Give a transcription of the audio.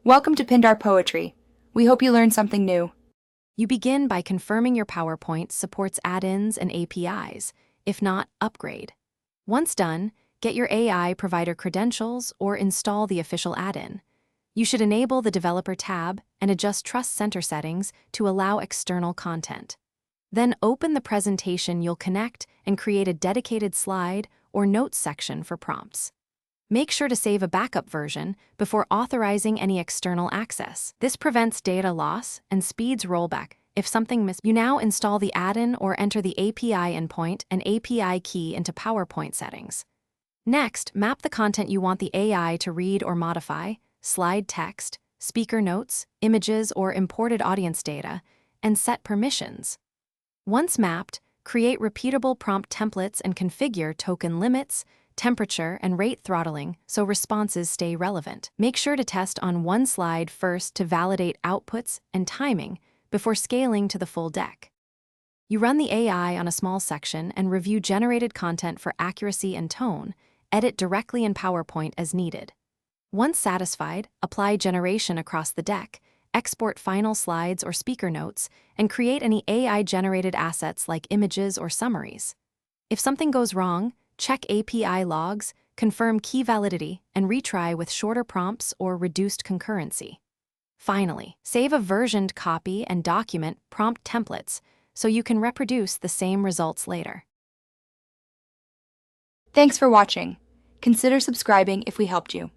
Welcome to Pindar Poetry. We hope you learned something new. You begin by confirming your PowerPoint supports add-ins and APIs. If not, upgrade. Once done, get your AI provider credentials or install the official add-in. You should enable the Developer tab and adjust Trust Center settings to allow external content. Then open the presentation you'll connect and create a dedicated slide or notes section for prompts. Make sure to save a backup version before authorizing any external access. This prevents data loss and speeds rollback. If something you now install the add-in or enter the API endpoint and API key into PowerPoint settings. Next, map the content you want the AI to read or modify, slide text, speaker notes, images, or imported audience data, and set permissions. Once mapped, create repeatable prompt templates and configure token limits, temperature, and rate throttling so responses stay relevant. Make sure to test on one slide first to validate outputs and timing before scaling to the full deck. You run the AI on a small section and review generated content for accuracy and tone, edit directly in PowerPoint as needed. Once satisfied, apply generation across the deck, export final slides or speaker notes, and create any AI-generated assets like images or summaries. If something goes wrong, check API logs, confirm key validity, and retry with shorter prompts or reduced concurrency. Finally, save a versioned copy and document prompt templates so you can reproduce the same results later. Thanks for watching. Consider subscribing if we helped you.